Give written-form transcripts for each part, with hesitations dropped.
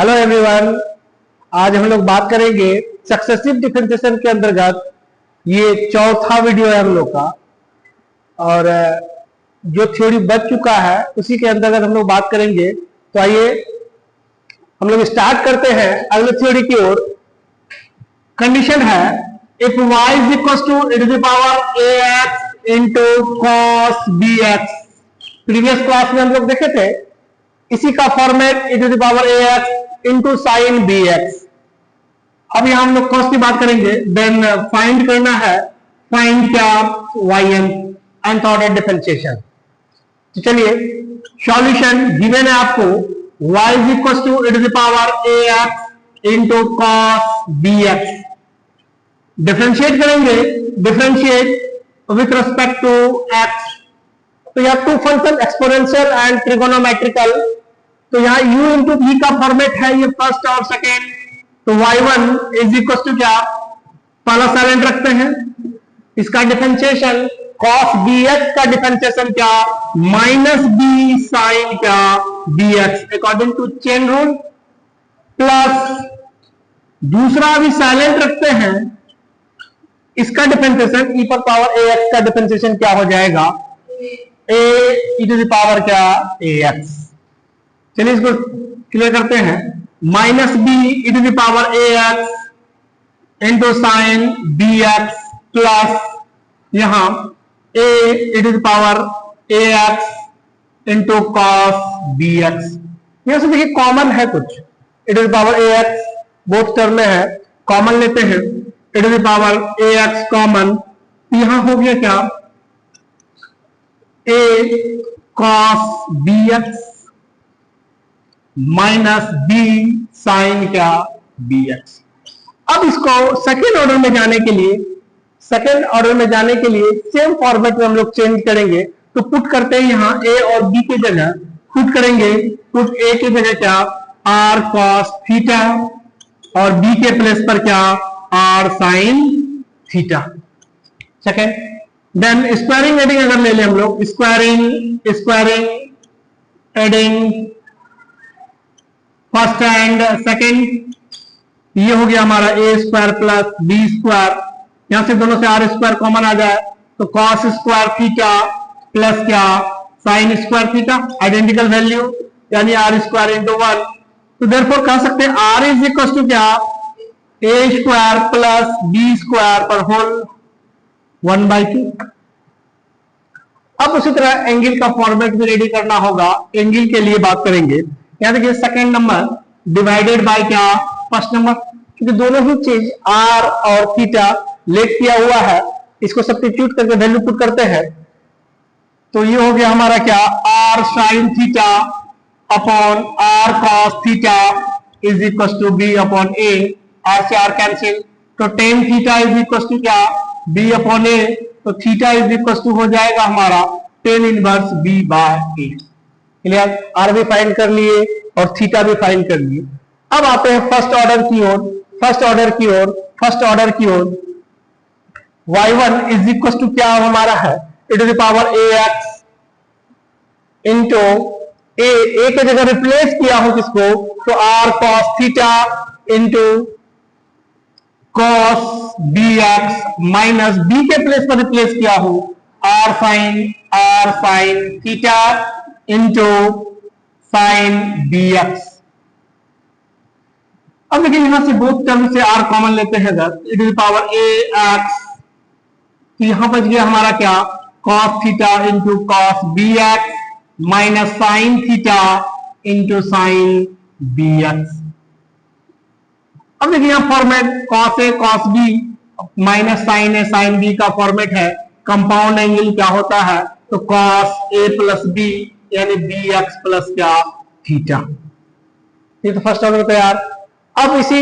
Hello everyone. आज हम लोग बात करेंगे सक्सेसिव डिफरेंशिएशन के अंतर्गत। ये चौथा वीडियो है हम लोग का और जो थ्योरी बच चुका है उसी के अंतर्गत हम लोग बात करेंगे। तो आइए हम लोग स्टार्ट करते हैं अगले थ्योरी की ओर। कंडीशन है if y is equal to e to the power ax into cos bx। Previous class में हम लोग देखे थे इसी का format e to the power ax into sine bx। अब यहां हम लोग कॉस की बात करेंगे। देन फाइंड करना है, फाइंड क्या, yn nth ऑर्डर डिफरेंशिएशन। तो चलिए सॉल्यूशन गिवन है आपको y is equal to e to the power ax into cos bx। Differentiate करेंगे, differentiate with respect to x। तो यह two function exponential and trigonometrical. तो यहाँ u इंटू v का फॉर्मेट है ये फर्स्ट और सेकेंड। तो y1 इज इक्वल टू क्या, पहला साइलेंट रखते हैं, इसका डिफरेंशिएशन cos bx का डिफरेंशिएशन क्या, माइनस b साइन क्या bx according to chain rule. Plus दूसरा भी साइलेंट रखते हैं, इसका डिफरेंशिएशन e पर पावर ax का डिफरेंशिएशन क्या हो जाएगा, a e to the power क्या ax। चलिए इसको क्लियर करते हैं। Minus B E to the power ax into sine bx plus यहां a E to the power ax into cos bx। यहां से देखिए कॉमन है कुछ, e to the power ax both term में है, कॉमन लेते हैं e to the power ax common. यहां हो गया क्या, a cos bx minus b sine क्या bx। अब इसको सेकेंड ऑर्डर में जाने के लिए, सेम फॉर्मेट में हम लोग चेंज करेंगे। तो पुट करते हैं यहां a और b की जगह पुट करेंगे, पुट a की जगह क्या r cos थीटा और b के प्लेस पर क्या r sin theta. Second then squaring adding अगर ले लें हम लोग, squaring adding first and second, ये हो गया हमारा a square plus b square. यहां से दोनों से r स्क्वायर कॉमन आ जाए तो cos स्क्वायर थीटा प्लस क्या sine square theta, identical value यानी r स्क्वायर इंटू 1। तो देयरफॉर कह सकते हैं r इज इक्वल टू क्या a square plus b square पर होल 1/2। अब उसी तरह एंगल का फॉर्मेट भी रेडी करना होगा। एंगल के लिए बात करेंगे, यहां देखिए सेकेंड नंबर डिवाइडेड बाय क्या फर्स्ट नंबर, क्योंकि दोनों ही चीज r और थीटा लेट किया हुआ है, इसको सब्स्टिट्यूट करके वैल्यू पुट करते हैं। तो ये हो गया हमारा क्या r sin theta upon r cos theta is equal to b upon a। r से r कैंसिल, तो tan theta is equal to क्या b अपॉन a। तो थीटा इज इक्वल टू हो जाएगा हमारा tan inverse b by a। Clear, r भी find कर लिए और थीटा भी फाइंड कर लिए। अब आते हैं फर्स्ट ऑर्डर की ओर। y1 इज इक्वल टू क्या हमारा है e to the power ax into a की जगह रिप्लेस किया हो किसको, तो r cos theta into cos bx minus b के प्लेस पर रिप्लेस किया हो r sin theta into sine bx। अब देखिए यहां से बोथ टर्म से r कॉमन लेते हैं अगर e to the power ax, तो यहां बच गया हमारा क्या cos theta into cos bx minus sine theta into sine bx। अब देखिए यहां format cos a cos b minus sine a sine b का फॉर्मेट है। कंपाउंड एंगल क्या होता है, तो cos a प्लस b यानी bx प्लस क्या थीटा। ये तो फर्स्ट ऑर्डर तैयार। अब इसी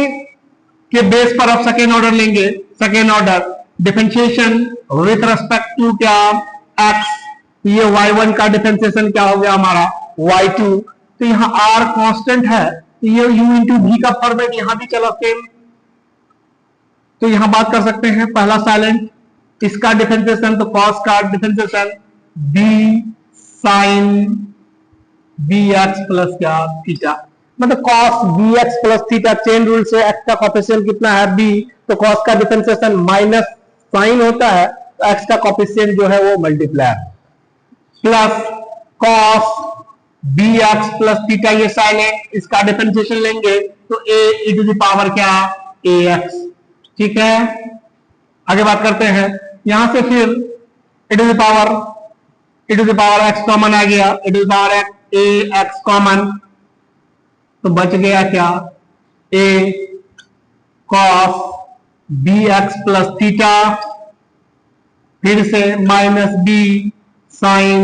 के बेस पर अब सेकेंड ऑर्डर लेंगे। Second order differentiation with respect to क्या x। ये y1 का डिफरेंशिएशन क्या हो गया हमारा y2। तो यहाँ r कांस्टेंट है, तो ये u इंटू v का फॉर्मेट यहां भी चला सेम। तो यहां बात कर सकते हैं पहला साइलेंट, इसका डिफरेंशिएशन तो cos का differentiation b sine bx plus क्या थीटा। मतलब cos bx plus theta, chain rule से x का कॉफिशिएंट कितना है b, तो cos का डिफरेंशिएशन माइनस साइन होता है, तो x का कॉफिशिएंट जो है वो multiply plus cos bx plus theta, ये साइन है, इसका डिफरेंशिएशन लेंगे तो a e to the power क्या, ax। ठीक है, आगे बात करते हैं। यहां से फिर e to the power x common आ गया, e to the power ax common, तो बच गया क्या, a cos bx plus theta, फिर से minus b sine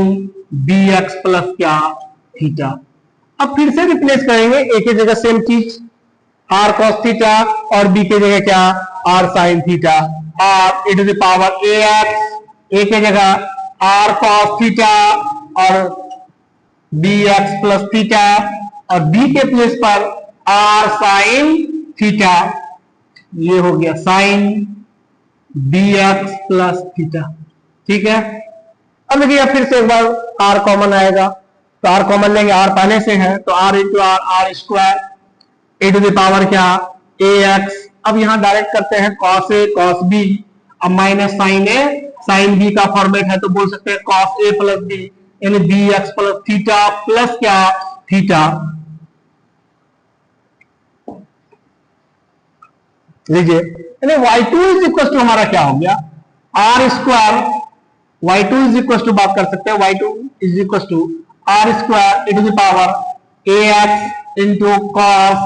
bx plus क्या, थीटा। अब फिर से रिप्लेस करेंगे, a की जगह सेम चीज r cos थीटा और b की जगह क्या, r sin थीटा, और e to the power ax, a की जगह r cos थीटा और bx प्लस थीटा, और b के प्लेस पर r sin थीटा, ये हो गया sin bx प्लस थीटा। ठीक है, अब देखिए फिर से एक बार r कॉमन आएगा, तो r कॉमन लेंगे, r पहले से है तो r into R square, A to the power क्या, ax। अब यहां डायरेक्ट करते हैं cos a cos b, अब minus sine a sine b का फॉर्मेट है तो बोल सकते हैं cos a प्लस b, यानी bx प्लस थीटा प्लस क्या, थीटा। लीजिए, यानी y2 इज इक्वल टू हमारा क्या हो गया, R square, y2 is equal to बात कर सकते हैं, y2 is equal to R square e to the power ax into cos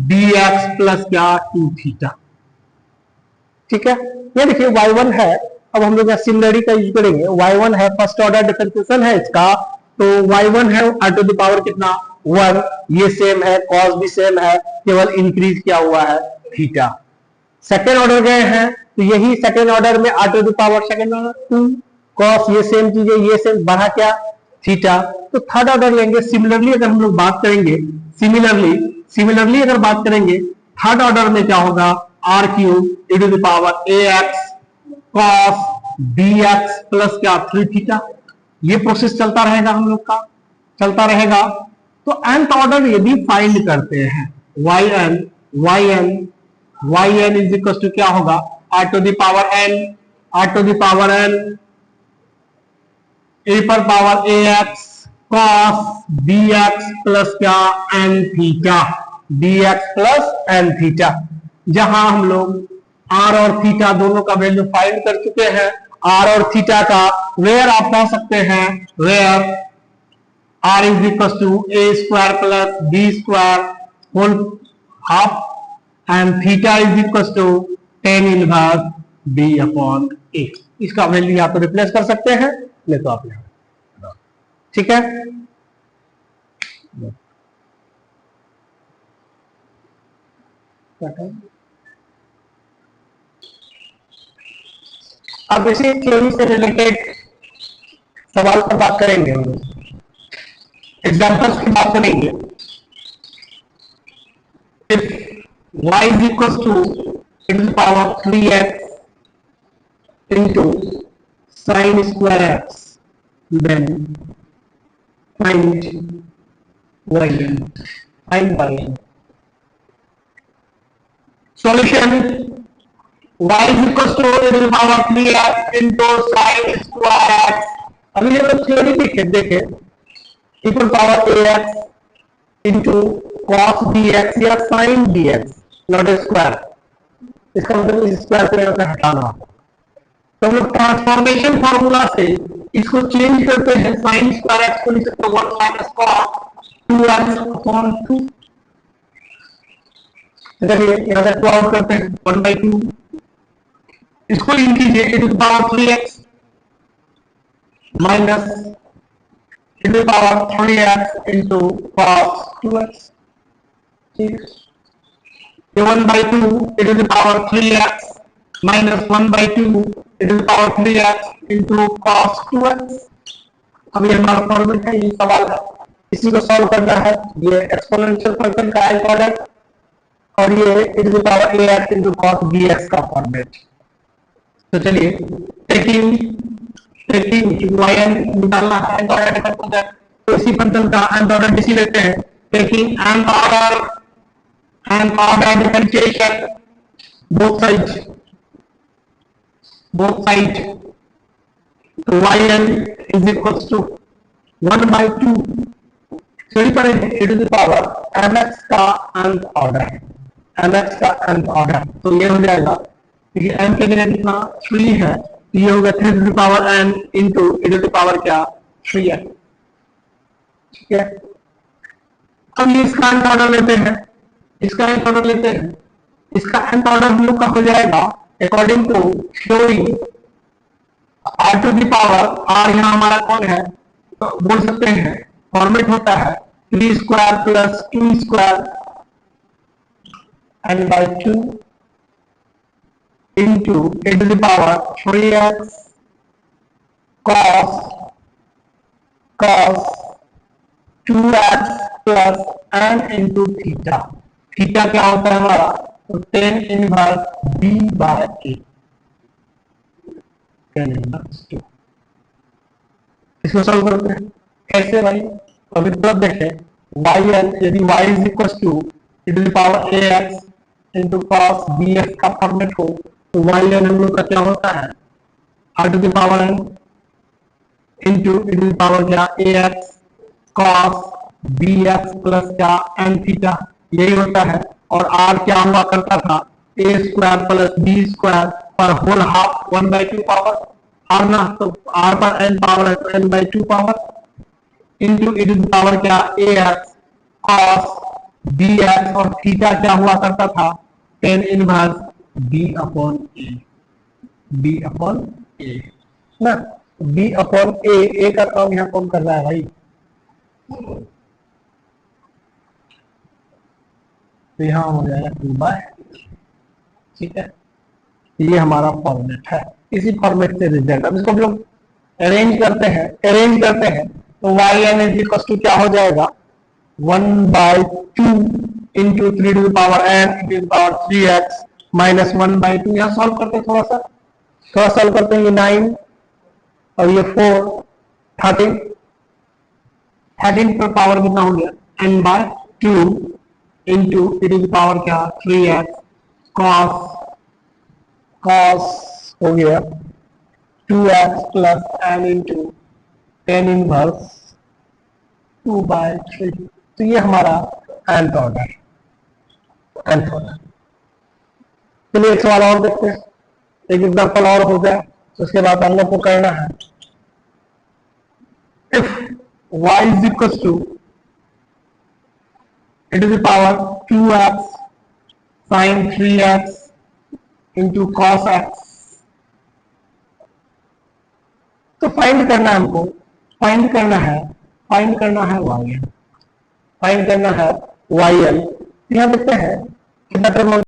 bx plus क्या, 2 थीटा। ठीक है, ये देखिए y1 है, अब हम लोग सिमिलरिटी का यूज करेंगे, y1 है, फर्स्ट ऑर्डर डिफरेंशिएशन है इसका, तो y1 है r टू द पावर कितना, 1, ये सेम है, cos भी सेम है, केवल इंक्रीज क्या हुआ है, थीटा। सेकेंड ऑर्डर गए हैं, तो यही सेकेंड ऑर्डर में r to the power second order 2, cos ये सेम चीज है, ये सेम बढ़ा क्या, थीटा। तो थर्ड ऑर्डर लेंगे, सिमिलरली अगर हम लोग बात करेंगे, सिमिलरली अगर बात करेंगे, थर्ड ऑर्डर में क्या होगा, R cube e to the power ax cos bx plus क्या, 3 थीटा। ये प्रोसेस चलता रहेगा, हम लोग का चलता रहेगा। तो nth ऑर्डर यदि फाइंड करते हैं, yn इज इक्वल टू क्या होगा, r to the power n A पर power ax cos bx plus क्या, n theta, bx plus n theta. जहां हम लोग r और थीटा दोनों का वैल्यू फाइंड कर चुके हैं, r और थीटा का वेयर आप कह सकते हैं, where r is equal to a square plus b square whole half and theta is equal to tan inverse b upon a। इसका वैल्यू आप रिप्लेस कर सकते हैं, नहीं तो आप यहां, ठीक है। अब इसी थ्योरी से रिलेटेड सवाल पर बात करेंगे, हम लोग एग्जांपल्स की बात करेंगे। If y is equals to e to the power 3x into sin square x, then find yn। Solution: y is equals to e to the power 3x into sin square x। अभी हम लोग theory देखे e to the power ax into cos bx या sin bx, not square, इसका मतलब इस square को हटाना। तो हम लोग ट्रांसफॉर्मेशन फार्मूला से इसको चेंज करते हैं, sin स्क्वायर x को लिख सकते हैं 1 माइनस cos 2x अपॉन 2। देखिए यहां से 2 आउट करते हैं, 1/2, इसको इन कीजिए e to the power 3x minus e to the power 3x into cos 2x। ठीक, 1/2 e to the power 3x minus 1/2 e to the power 3x into cos 2x। अब ये हमारा फॉर्मूला है, ये सवाल है, इसी को सॉल्व करना है। ये एक्सपोनेंशियल फंक्शन का nth ऑर्डर और ये e to the power ax into cos bx का फॉर्मेट। तो चलिए टेकिंग yn निकालना है, तो इसी फंक्शन का nth ऑर्डर इसी लेते हैं, taking nth order differentiation, both sides, तो yn is equals to 1 by 2 सही पढ़ेंगे e to the power mx का nth ऑर्डर, mx का nth ऑर्डर, तो ये हो जाएगा क्योंकि m के लिए कितना 3 है, तो ये होगा 3 to the power n into e to the power क्या 3n, ठीक है। अब ये इसका nth ऑर्डर लेते हैं, इसका nth ऑर्डर लेते हैं, इसका nth ऑर्डर हम लोग का हो जाएगा according to theory r to the power, r यहाँ हमारा कौन है, तो बोल सकते हैं फॉर्मेट होता है 3 square plus 2 square n by 2 into e to the power 3x cos 2x plus n into theta, theta क्या होता है हमारा, तो tan inverse b by a, tan inverse 2। इसको सॉल्व करते हैं कैसे भाई, अभी तुरंत देखें yn यदि y is equal to e to the power ax into cos bx का फॉर्मेट हो तो yn हम लोग का क्या होता है r to the power n into e to the power क्या ax cos bx plus क्या n थीटा, यही होता है। और r क्या हुआ करता था a square plus b square पर whole half 1 by 2 power r ना, तो r पर n पावर है तो n by 2 power into e to the power क्या ax cos bx और थीटा क्या हुआ करता था tan inverse b upon a ना, b अपॉन a का काम यहाँ कौन कर रहा है भाई, तो यहाँ हो जाएगा 2 by, ठीक है। ये हमारा फॉर्मेट है, इसी फॉर्मेट से रिजल्ट, अब इसको हम लोग अरेंज करते हैं तो yn इज इक्वल टू क्या हो जाएगा 1 by 2 into 3 to the power n into the power 3x minus 1 by 2, यहाँ सॉल्व करते हैं थोड़ा सॉल्व करते हैं, ये 9 और ये 4 13 पर पावर कितना हो गया n by 2 into e to the power क्या 3x cos हो गया 2x plus n into tan inverse 2 by 3, तो ये हमारा nth ऑर्डर। चलिए एक सवाल और देखते हैं, एक एग्जाम्पल और हो जाए तो उसके बाद हम लोग को करना है if y is equals to e to the power 2x sin 3x into cos x, तो फाइंड करना है हमको, फाइंड करना है yn, फाइंड करना है yn, यहाँ देखते हैं कितना टर्म